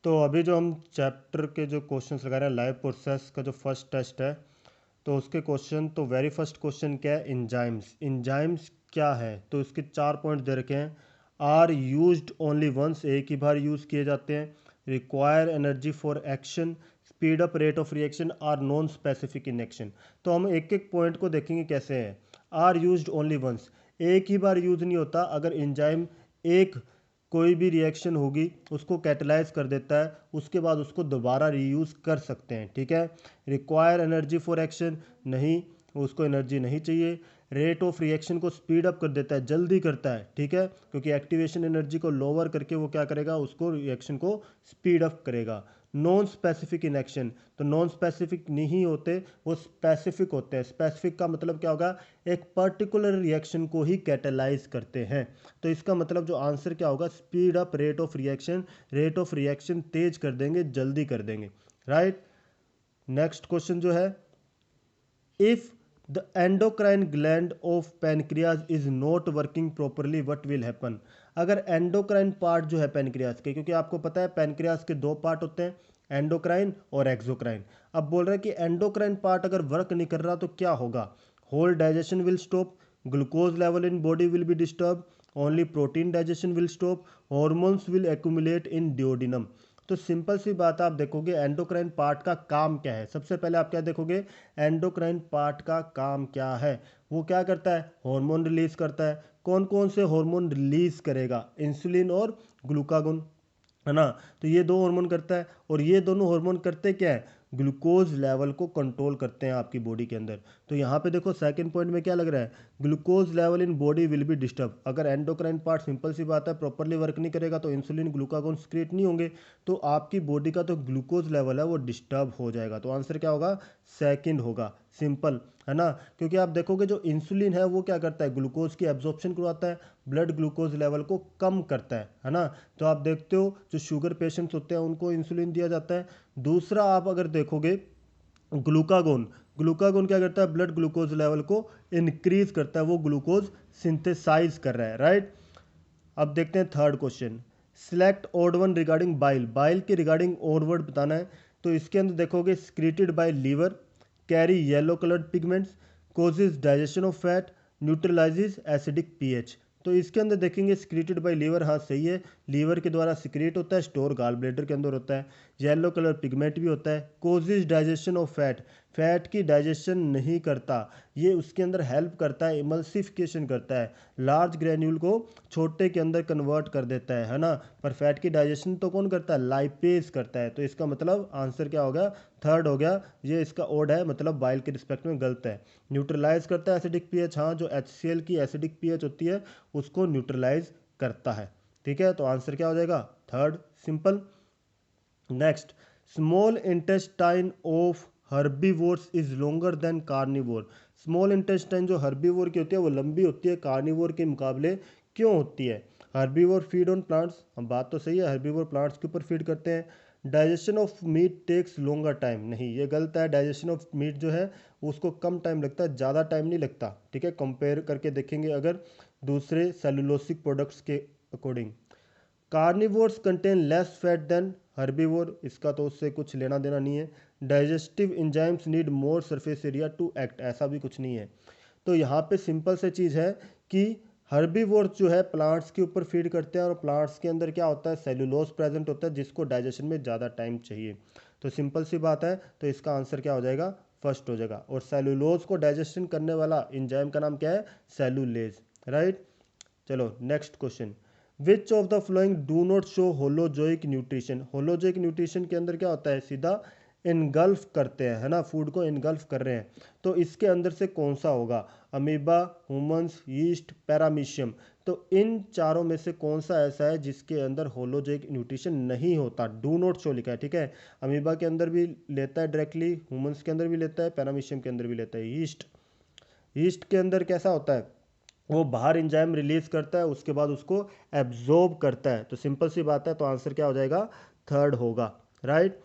तो अभी जो हम चैप्टर के जो क्वेश्चंस लगा रहे हैं, लाइव प्रोसेस का जो फर्स्ट टेस्ट है, तो उसके क्वेश्चन, तो वेरी फर्स्ट क्वेश्चन क्या है, इंजाइम्स। इंजाइम्स क्या है, तो इसके 4 पॉइंट दे रखे हैं। आर यूज्ड ओनली वंस, एक ही बार यूज़ किए जाते हैं। Require energy for action, speed up rate of reaction, are non specific in action. तो हम एक एक पॉइंट को देखेंगे कैसे है। आर यूज्ड ओनली वंस, एक ही बार यूज नहीं होता। अगर इंजाइम एक कोई भी रिएक्शन होगी उसको कैटलाइज कर देता है, उसके बाद उसको दोबारा रीयूज़ कर सकते हैं, ठीक है। रिक्वायर एनर्जी फॉर एक्शन, नहीं, उसको एनर्जी नहीं चाहिए। रेट ऑफ रिएक्शन को स्पीड अप कर देता है, जल्दी करता है, ठीक है, क्योंकि एक्टिवेशन एनर्जी को लोअर करके वो क्या करेगा, उसको रिएक्शन को स्पीड अप करेगा। नॉन स्पेसिफिक इन एक्शन, तो नॉन स्पेसिफिक नहीं होते, वो स्पेसिफिक होते हैं। स्पेसिफिक का मतलब क्या होगा, एक पर्टिकुलर रिएक्शन को ही कैटेलाइज करते हैं। तो इसका मतलब जो आंसर क्या होगा, speed up rate of reaction, rate of reaction तेज कर देंगे, जल्दी कर देंगे, राइट। नेक्स्ट क्वेश्चन जो है, if the endocrine gland of pancreas is not working properly what will happen. अगर एंडोक्राइन पार्ट जो है पैनक्रियाज के, क्योंकि आपको पता है पैनक्रियाज के 2 पार्ट होते हैं, एंडोक्राइन और एक्सोक्राइन। अब बोल रहे हैं कि एंडोक्राइन पार्ट अगर वर्क नहीं कर रहा तो क्या होगा, whole digestion will stop, glucose level in body will be disturb, only protein digestion will stop, hormones will accumulate in duodenum. तो सिंपल सी बात, आप देखोगे एंडोक्राइन पार्ट का काम क्या है। सबसे पहले आप क्या देखोगे, एंडोक्राइन पार्ट का काम क्या है। वो क्या करता है, हार्मोन रिलीज करता है। कौन कौन से हार्मोन रिलीज करेगा, इंसुलिन और ग्लूकागोन, है ना। तो ये 2 हार्मोन करता है, और ये दोनों हार्मोन करते क्या है, ग्लूकोज लेवल को कंट्रोल करते हैं आपकी बॉडी के अंदर। तो यहाँ पे देखो सेकंड पॉइंट में क्या लग रहा है, glucose level in body will be disturb. अगर एंडोक्राइन पार्ट, सिंपल सी बात है, प्रॉपरली वर्क नहीं करेगा तो इंसुलिन ग्लूकागोन सिक्रेट नहीं होंगे, तो आपकी बॉडी का तो ग्लूकोज लेवल है वो डिस्टर्ब हो जाएगा। तो आंसर क्या होगा, सेकंड होगा, सिंपल, है ना। क्योंकि आप देखोगे जो इंसुलिन है वो क्या करता है, ग्लूकोज की एब्जॉर्प्शन करवाता है, ब्लड ग्लूकोज लेवल को कम करता है ना। तो आप देखते हो जो शुगर पेशेंट्स होते हैं उनको इंसुलिन दिया जाता है। दूसरा आप अगर देखोगे, ग्लूकागोन, ग्लूकागोन क्या करता है, ब्लड ग्लूकोज लेवल को इंक्रीज करता है, वो ग्लूकोज सिंथेसाइज कर रहा है, राइट। अब देखते हैं third question, select odd one regarding bile, bile के रिगार्डिंग ओड वर्ड बताना है। तो इसके अंदर देखोगे, secreted by liver, carry yellow coloured pigments, causes digestion of fat, neutralises acidic pH. तो इसके अंदर देखेंगे स्क्रीटेड बाय लीवर, हाँ सही है, लीवर के द्वारा सिक्रेट होता है, स्टोर गाल ब्लेडर के अंदर होता है। येलो कलर पिगमेंट भी होता है। Causes digestion of fat, fat की डाइजेशन नहीं करता, ये उसके अंदर हेल्प करता है, इमल्सिफिकेशन करता है, लार्ज ग्रेन्यूल को छोटे के अंदर कन्वर्ट कर देता है ना। पर फैट की डाइजेशन तो कौन करता है, लाइपेज करता है। तो इसका मतलब आंसर क्या हो गया, थर्ड हो गया। ये इसका ओड है, मतलब बाइल के रिस्पेक्ट में गलत है। न्यूट्रलाइज करता है एसिडिक पीएच, हाँ, जो HCl की एसिडिक पीएच होती है उसको न्यूट्रलाइज करता है, ठीक है। तो आंसर क्या हो जाएगा, third, simple. Next, small intestine of herbivores is longer than carnivore. Small intestine जो हर्बीवोर की होती है वो लंबी होती है कार्निवोर के मुकाबले, क्यों होती है। हर्बीवोर फीड ऑन प्लांट्स, हम बात तो सही है, हर्बीवोर प्लांट्स के ऊपर फीड करते हैं। Digestion of meat takes longer time, नहीं, ये गलत है। डाइजेशन ऑफ मीट जो है उसको कम टाइम लगता है, ज़्यादा टाइम नहीं लगता, ठीक है, कंपेयर करके देखेंगे अगर दूसरे सेलुलोसिक प्रोडक्ट्स के according. Carnivores contain less fat than herbivore, इसका तो उससे कुछ लेना देना नहीं है। Digestive enzymes need more surface area to act, ऐसा भी कुछ नहीं है। तो यहाँ पे सिंपल से चीज़ है कि हर्बीवोर्स जो है प्लांट्स के ऊपर फीड करते हैं, और प्लांट्स के अंदर क्या होता है, सेलुलोज प्रेजेंट होता है जिसको डाइजेशन में ज़्यादा टाइम चाहिए। तो सिंपल सी बात है, तो इसका आंसर क्या हो जाएगा, फर्स्ट हो जाएगा। और सेलुलोज को डाइजेशन करने वाला एंजाइम का नाम क्या है, सेलुलेज, राइट। चलो next question, which of the flowing do not show holozoic nutrition. Holozoic nutrition के अंदर क्या होता है, सीधा इनगल्फ करते हैं, है ना, फूड को इनगल्फ कर रहे हैं। तो इसके अंदर से कौन सा होगा, अमीबा, ह्यूमंस, यीस्ट, पैरामीशियम। तो इन चारों में से कौन सा ऐसा है जिसके अंदर होलोजोइक न्यूट्रिशन नहीं होता, डू नॉट शो लिखा है, ठीक है। अमीबा के अंदर भी लेता है डायरेक्टली, ह्यूमंस के अंदर भी लेता है, पैरामीशियम के अंदर भी लेता है। यीस्ट, यीस्ट के अंदर कैसा होता है, वो बाहर एंजाइम रिलीज करता है, उसके बाद उसको एब्जॉर्ब करता है। तो सिंपल सी बात है, तो आंसर क्या हो जाएगा, थर्ड होगा, राइट।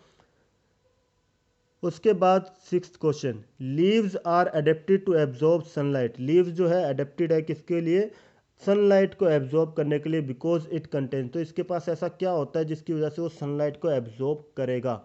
उसके बाद sixth question, leaves are adapted to absorb sunlight. Leaves जो है अडेप्टेड है किसके लिए, सनलाइट को एब्जॉर्ब करने के लिए बिकॉज इट कंटेन, तो इसके पास ऐसा क्या होता है जिसकी वजह से वो सनलाइट को एब्जॉर्ब करेगा?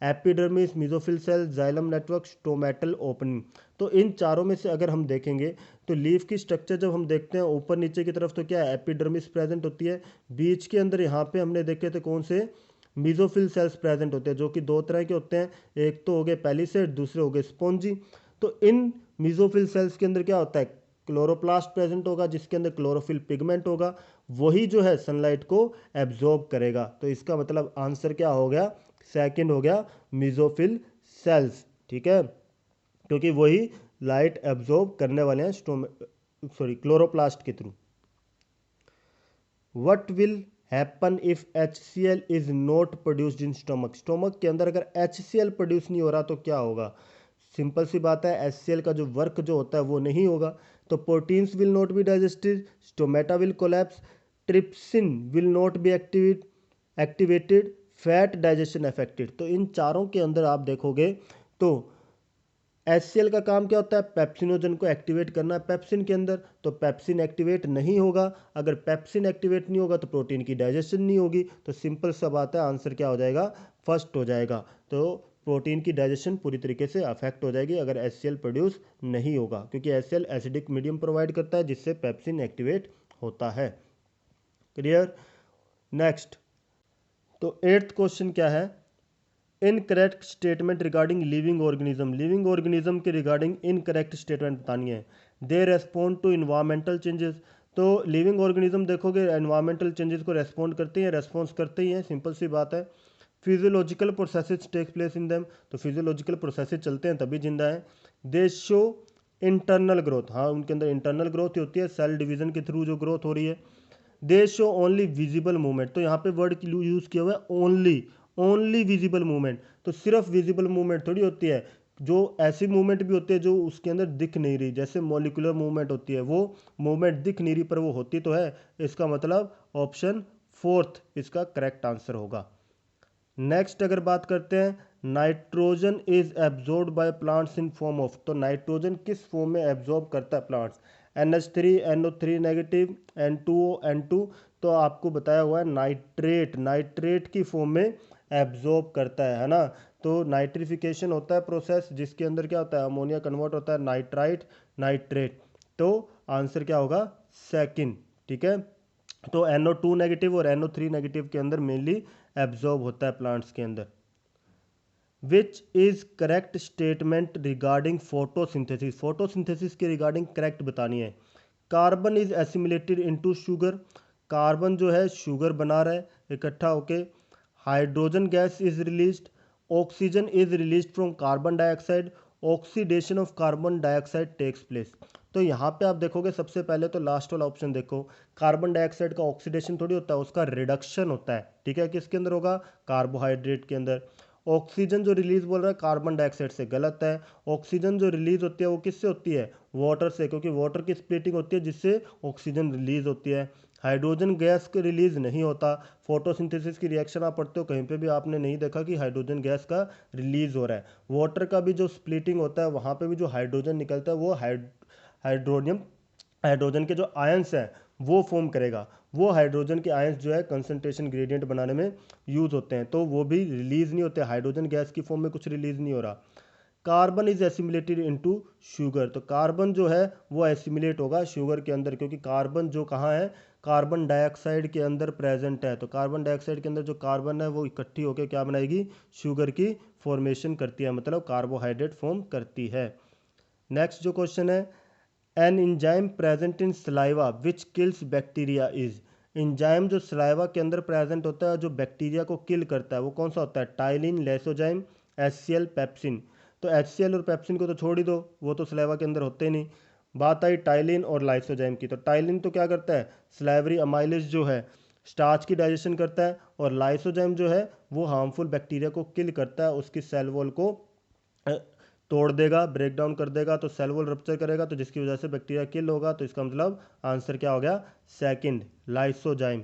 Epidermis, mesophyll cell, xylem network, stomatal opening. तो इन चारों में से अगर हम देखेंगे तो लीफ की स्ट्रक्चर जब हम देखते हैं ऊपर नीचे की तरफ तो क्या है, एपिडर्मिस प्रेजेंट होती है। बीच के अंदर यहाँ पे हमने देखे थे कौन से, मेसोफिल सेल्स प्रेजेंट होते हैं, जो कि दो तरह के होते हैं, एक तो हो गए पेलिसेड, दूसरे हो गए स्पॉन्जी। तो इन मेसोफिल सेल्स के अंदर क्या होता है, क्लोरोप्लास्ट प्रेजेंट होगा जिसके अंदर क्लोरोफिल पिगमेंट होगा, वही जो है सनलाइट को एब्जॉर्ब करेगा। तो इसका मतलब आंसर क्या हो गया, सेकंड हो गया, मेसोफिल सेल्स। ठीक है, क्योंकि वही लाइट एब्जॉर्ब करने वाले हैं क्लोरोप्लास्ट के through. What will happen if HCl is not produced in stomach? Stomach के अंदर अगर HCl प्रोड्यूस नहीं हो रहा तो क्या होगा? सिंपल सी बात है, HCl का जो वर्क जो होता है वो नहीं होगा, तो proteins will not be digested, stomata will collapse, trypsin will not be activated, fat digestion affected. तो इन चारों के अंदर आप देखोगे तो HCl का काम क्या होता है, पेप्सिनोजन को एक्टिवेट करना है पेप्सिन के अंदर, तो पेप्सिन एक्टिवेट नहीं होगा। अगर पेप्सिन एक्टिवेट नहीं होगा तो प्रोटीन की डाइजेशन नहीं होगी। तो सिंपल सा बात है, आंसर क्या हो जाएगा, फर्स्ट हो जाएगा। तो प्रोटीन की डाइजेशन पूरी तरीके से अफेक्ट हो जाएगी अगर HCl प्रोड्यूस नहीं होगा, क्योंकि HCl एसिडिक मीडियम प्रोवाइड करता है जिससे पेप्सिन एक्टिवेट होता है। क्लियर? नेक्स्ट, तो 8th क्वेश्चन क्या है, incorrect statement regarding living organism. Living organism के रिगार्डिंग इनकरेक्ट स्टेटमेंट बतानी है। दे रेस्पॉन्ड टू इन्वायरमेंटल चेंजेस। तो लिविंग ऑर्गेनिज्म देखोगे एनवायरमेंटल चेंजेस को रेस्पॉन्ड करते हैं, रेस्पॉन्स करते ही हैं, सिंपल सी बात है। Physiological processes take place in them, तो फिजियोलॉजिकल प्रोसेसेस चलते हैं तभी जिंदा है। दे शो इंटरनल ग्रोथ, हाँ उनके अंदर इंटरनल ग्रोथ होती है, सेल डिवीजन के थ्रू जो ग्रोथ हो रही है। दे शो ओनली विजिबल मूवमेंट, तो यहाँ पे वर्ड यूज किया हुआ है ओनली, ओनली विजिबल मूवमेंट। तो सिर्फ विजिबल मूवमेंट थोड़ी होती है, जो ऐसी मूवमेंट भी होती है जो उसके अंदर दिख नहीं रही, जैसे मॉलिक्यूलर मूवमेंट होती है, वो मूवमेंट दिख नहीं रही पर वो होती तो है। इसका मतलब ऑप्शन 4th इसका करेक्ट आंसर होगा। नेक्स्ट अगर बात करते हैं, nitrogen is absorb by plants in form of, तो नाइट्रोजन किस फॉर्म में एब्जॉर्ब करता है plants? NH3, NO3 negative, N2O, N2। तो आपको बताया हुआ है नाइट्रेट, नाइट्रेट की फॉर्म में एब्जॉर्ब करता है ना। तो नाइट्रिफिकेशन होता है प्रोसेस जिसके अंदर क्या होता है, अमोनिया कन्वर्ट होता है नाइट्राइट, नाइट्रेट। तो आंसर क्या होगा, सेकंड। ठीक है, तो NO2 नेगेटिव और NO3 नेगेटिव के अंदर मेनली एब्जॉर्ब होता है प्लांट्स के अंदर। Which is correct statement regarding photosynthesis? Photosynthesis के रिगार्डिंग करेक्ट बतानी है। Carbon is assimilated into sugar, carbon जो है शुगर बना रहा है इकट्ठा होके। Hydrogen gas is released, oxygen is released from carbon dioxide, oxidation of carbon dioxide takes place. तो यहाँ पे आप देखोगे सबसे पहले तो लास्ट वाला ऑप्शन देखो, कार्बन डाइऑक्साइड का ऑक्सीडेशन थोड़ी होता है, उसका रिडक्शन होता है। ठीक है, किसके अंदर होगा, कार्बोहाइड्रेट के अंदर। ऑक्सीजन जो रिलीज बोल रहा है कार्बन डाइऑक्साइड से, गलत है। ऑक्सीजन जो रिलीज होती है वो किससे होती है, वाटर से, क्योंकि वाटर की स्प्लिटिंग होती है जिससे ऑक्सीजन रिलीज होती है। हाइड्रोजन गैस का रिलीज नहीं होता। फोटोसिंथेसिस की रिएक्शन आप पढ़ते हो कहीं पे भी आपने नहीं देखा कि हाइड्रोजन गैस का रिलीज हो रहा है। वाटर का भी जो स्प्लिटिंग होता है वहाँ पे भी जो हाइड्रोजन निकलता है वो हाइड्रोनियम, हाइड्रोजन के जो आयंस हैं वो फॉर्म करेगा। वो हाइड्रोजन के आयंस जो है कंसंट्रेशन ग्रेडियंट बनाने में यूज होते हैं, तो वो भी रिलीज नहीं होते, हाइड्रोजन गैस की फॉर्म में कुछ रिलीज नहीं हो रहा। Carbon is assimilated into sugar, तो कार्बन जो है वो एसिमिलेट होगा शुगर के अंदर, क्योंकि कार्बन जो कहाँ है, कार्बन डाइऑक्साइड के अंदर प्रेजेंट है। तो कार्बन डाइऑक्साइड के अंदर जो कार्बन है वो इकट्ठी होकर क्या बनाएगी, शुगर की फॉर्मेशन करती है, मतलब कार्बोहाइड्रेट फॉर्म करती है। नेक्स्ट जो क्वेश्चन है, an enzyme present in saliva which kills bacteria is. Enzyme जो सलाइवा के अंदर प्रेजेंट होता है जो बैक्टीरिया को किल करता है वो कौन सा होता है, टाइलिन, लेसोजाइम, HCl, पेप्सिन। तो HCl और पेप्सिन को तो छोड़ ही दो, वो तो सलाइवा के अंदर होते ही नहीं। बात आई टाइलिन और लाइसोजाइम की, तो टाइलिन तो क्या करता है, स्लाइवरी अमाइलेज जो है स्टार्च की डाइजेशन करता है, और लाइसोजाइम जो है वो हार्मफुल बैक्टीरिया को किल करता है, उसकी सेल वॉल को तोड़ देगा, ब्रेक डाउन कर देगा, तो सेल वॉल रप्चर करेगा, तो जिसकी वजह से बैक्टीरिया किल होगा। तो इसका मतलब आंसर क्या हो गया, second, lysozyme.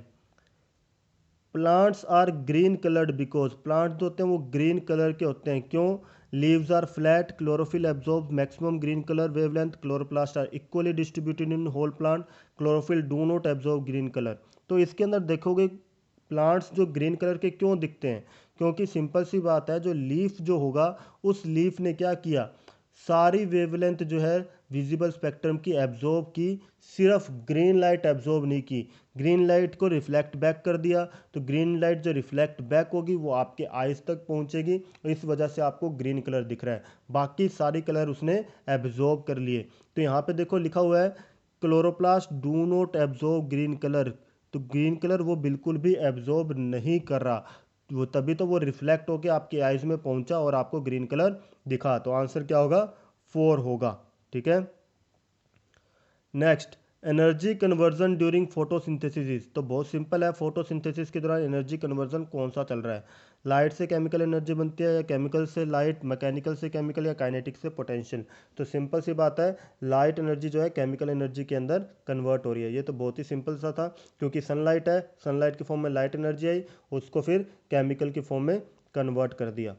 Plants are green coloured because, plant जो होते हैं वो ग्रीन कलर के होते हैं, क्यों, leaves are flat, chlorophyll absorb maximum green colour wavelength, chloroplast are equally distributed in whole plant, chlorophyll do not absorb green colour. तो इसके अंदर देखोगे प्लांट्स जो ग्रीन कलर के क्यों दिखते हैं, क्योंकि सिंपल सी बात है, जो लीफ जो होगा उस लीफ ने क्या किया, सारी वेवलेंथ जो है विजिबल स्पेक्ट्रम की एब्जॉर्ब की, सिर्फ ग्रीन लाइट एब्जॉर्ब नहीं की, ग्रीन लाइट को रिफ्लेक्ट बैक कर दिया। तो ग्रीन लाइट जो रिफ्लेक्ट बैक होगी वो आपके आइज तक पहुंचेगी, इस वजह से आपको ग्रीन कलर दिख रहा है। बाकी सारी कलर उसने एब्जॉर्ब कर लिए। तो यहाँ पे देखो लिखा हुआ है chloroplast do not absorb green colour. तो ग्रीन कलर वो बिल्कुल भी एब्जॉर्ब नहीं कर रहा, वो तभी तो वो रिफ्लेक्ट होके आपके आइज में पहुंचा और आपको ग्रीन कलर दिखा। तो आंसर क्या होगा, 4 होगा। ठीक है। Next, energy conversion during photosynthesis. तो बहुत सिंपल है, फोटोसिंथेसिस के दौरान एनर्जी कन्वर्जन कौन सा चल रहा है, लाइट से केमिकल एनर्जी बनती है, या केमिकल से लाइट, मैकेनिकल से केमिकल, या काइनेटिक से पोटेंशियल। तो सिंपल सी बात है, लाइट एनर्जी जो है केमिकल एनर्जी के अंदर कन्वर्ट हो रही है। ये तो बहुत ही सिंपल सा था, क्योंकि सनलाइट है, सनलाइट की फॉर्म में लाइट एनर्जी आई, उसको फिर केमिकल की फॉर्म में कन्वर्ट कर दिया।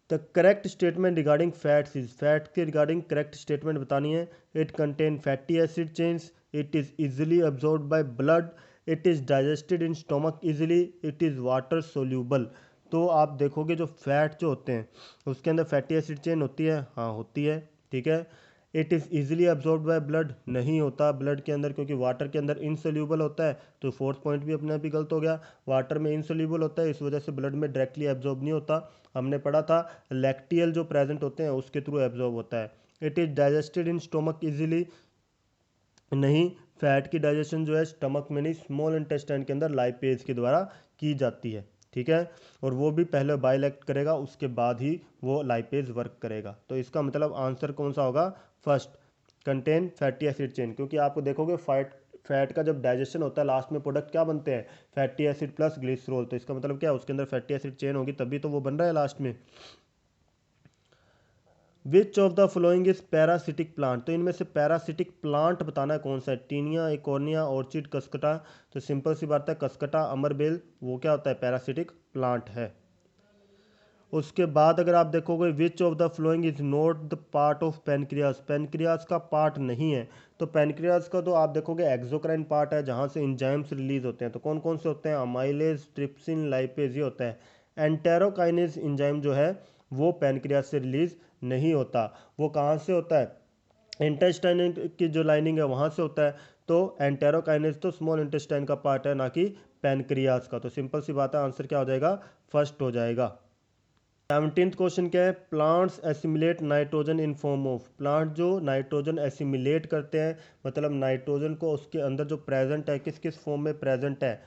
The correct statement regarding fats is, fat के रिगार्डिंग करेक्ट स्टेटमेंट बतानी है। It contain fatty acid chains, it is easily absorb by blood, it is digested in stomach easily, it is water soluble. तो आप देखोगे जो fat जो होते हैं उसके अंदर फैटी एसिड चेन होती है, हाँ होती है। ठीक है। It is easily absorb by blood, नहीं होता ब्लड के अंदर, क्योंकि वाटर के अंदर इनसोल्यूबल होता है। तो फोर्थ पॉइंट भी अपने आप ही गलत हो गया, वाटर में इनसोल्यूबल होता है, इस वजह से ब्लड में डायरेक्टली एब्जॉर्ब नहीं होता। हमने पढ़ा था लैक्टियल जो प्रेजेंट होते हैं उसके थ्रू एब्जॉर्ब होता है। It is digested in stomach easily, नहीं, फैट की डाइजेशन जो है स्टमक में नहीं, स्मॉल इंटेस्टाइन के अंदर लाइपेज के द्वारा की जाती है। ठीक है। और वो भी पहले बाइल एक्ट करेगा, उसके बाद ही वो लाइपेज वर्क करेगा। तो इसका मतलब आंसर कौन सा होगा, first, contain fatty acid chain. क्योंकि आपको देखोगे फैट का जब डाइजेशन होता है लास्ट में प्रोडक्ट क्या बनते हैं, फैटी एसिड प्लस ग्लिसरॉल। तो इसका मतलब क्या है, उसके अंदर फैटी एसिड चेन होगी, तभी तो वो बन रहा है लास्ट में। Which of the following is parasitic plant. तो इनमें से पैरासिटिक प्लांट बताना है कौन सा है, टीनिया, इकोर्निया, ऑर्चिड, कसकटा। तो सिंपल सी बात है, कसकटा, अमरबेल, वो क्या होता है, पैरासिटिक प्लांट है। उसके बाद अगर आप देखोगे which of the following is not the part of pancreas, pancreas का पार्ट नहीं है। तो पेनक्रियास का तो आप देखोगे एक्सोक्राइन पार्ट है, जहाँ से इंजाइम्स रिलीज होते हैं। तो कौन कौन से होते हैं, अमाइलेज, ट्रिप्सिन, लाइपेज, ये होता है। एंटेरोकाइनेज इंजाइम जो है वो पेनक्रियास से रिलीज नहीं होता, वो कहाँ से होता है, इंटेस्टाइन की जो लाइनिंग है वहाँ से होता है। तो एंटेरोकाइनेज तो स्मॉल इंटेस्टाइन का पार्ट है, ना कि पेनक्रियास का। तो सिंपल सी बात है, आंसर क्या हो जाएगा, फर्स्ट हो जाएगा। 17th क्वेश्चन क्या है, plants assimilate nitrogen in form of. Plant जो नाइट्रोजन एसिमिलेट करते हैं, मतलब नाइट्रोजन को उसके अंदर जो प्रेजेंट है किस किस फॉर्म में प्रेजेंट है,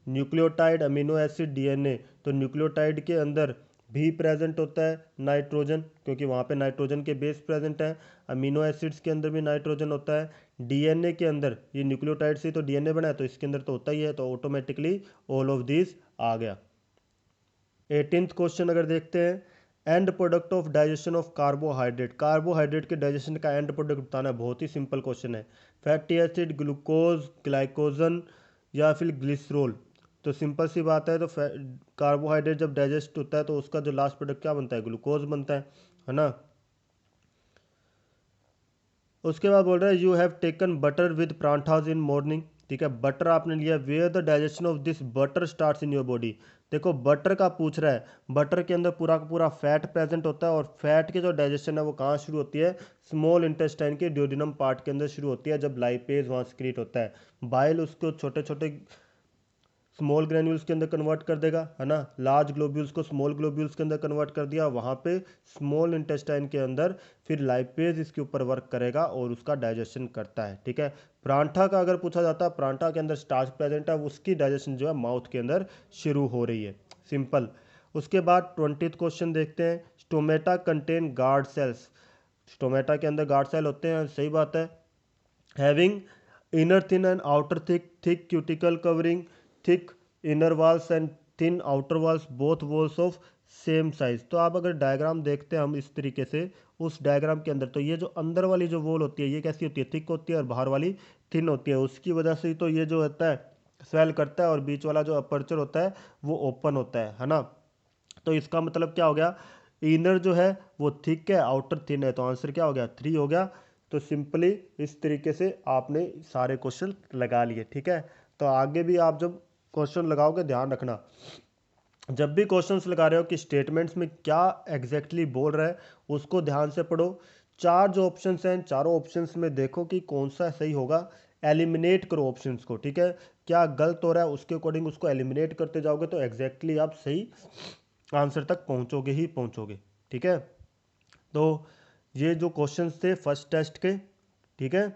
न्यूक्लियोटाइड, अमीनो एसिड, डीएनए। तो न्यूक्लियोटाइड के अंदर भी प्रेजेंट होता है नाइट्रोजन, क्योंकि वहाँ पे नाइट्रोजन के बेस प्रेजेंट हैं। अमीनो एसिड्स के अंदर भी नाइट्रोजन होता है। डीएनए के अंदर, ये न्यूक्लियोटाइड से तो डीएनए बना है, तो इसके अंदर तो होता ही है, तो ऑटोमेटिकली ऑल ऑफ दिस आ गया। 18th क्वेश्चन अगर देखते हैं, and product of digestion of carbohydrate. Carbohydrate के डाइजेशन का एंड प्रोडक्ट बताना है, बहुत ही सिंपल क्वेश्चन है। फैटी एसिड, ग्लूकोज, ग्लाइकोजन, या फिर ग्लिसरॉल। तो सिंपल सी बात है, तो कार्बोहाइड्रेट जब डाइजेस्ट होता है तो उसका जो लास्ट प्रोडक्ट क्या बनता है, ग्लूकोज बनता है ना। उसके बाद बोल रहा है you have taken butter with parathas in morning. ठीक है, बटर आपने लिया, where the digestion of this butter starts in your body. देखो बटर का पूछ रहा है, बटर के अंदर पूरा का पूरा फैट प्रेजेंट होता है, और फैट की जो डाइजेशन है वो कहाँ शुरू होती है, स्मॉल इंटेस्टाइन के ड्यूोडेनम पार्ट के अंदर शुरू होती है, जब लाइपेज वहाँ सिक्रीट होता है। बाइल उसको छोटे छोटे स्मॉल ग्रेन्यूल्स के अंदर कन्वर्ट कर देगा, है ना, लार्ज ग्लोब्यूल्स को स्मॉल ग्लोब्यूल्स के अंदर कन्वर्ट कर दिया, वहाँ पे स्मॉल इंटेस्टाइन के अंदर फिर लाइपेज इसके ऊपर वर्क करेगा और उसका डाइजेशन करता है। ठीक है, परांठा का अगर पूछा जाता है, परांठा के अंदर स्टार्च प्रेजेंट है, उसकी डाइजेशन जो है माउथ के अंदर शुरू हो रही है, सिंपल। उसके बाद 20th क्वेश्चन देखते हैं, stomata contain guard cells. Stomata के अंदर गार्ड सेल होते हैं, सही बात है। Having inner thin and outer thick, thick cuticle covering, thick inner walls and thin outer walls, both walls of same size. तो आप अगर डायग्राम देखते हैं हम इस तरीके से, उस डायग्राम के अंदर, तो ये जो अंदर वाली जो वॉल होती है ये कैसी होती है, थिक होती है, और बाहर वाली थिन होती है। उसकी वजह से ही तो ये जो होता है स्वेल करता है, और बीच वाला जो अपर्चर होता है वो ओपन होता है ना। तो इसका मतलब क्या हो गया, इनर जो है वो थिक है, आउटर थिन है, तो आंसर क्या हो गया 3 हो गया। तो सिंपली इस तरीके से आपने सारे क्वेश्चन लगा लिए। ठीक है, तो आगे भी आप जब क्वेश्चन लगाओगे ध्यान रखना, जब भी क्वेश्चंस लगा रहे हो कि स्टेटमेंट्स में क्या एग्जैक्टली बोल रहा है उसको ध्यान से पढ़ो। चार जो ऑप्शंस हैं चारों ऑप्शंस में देखो कि कौन सा सही होगा, एलिमिनेट करो ऑप्शंस को। ठीक है, क्या गलत हो रहा है उसके अकॉर्डिंग उसको एलिमिनेट करते जाओगे तो एग्जैक्टली आप सही आंसर तक पहुंचोगे ही पहुंचोगे। ठीक है, तो ये जो क्वेश्चंस थे फर्स्ट टेस्ट के, ठीक है,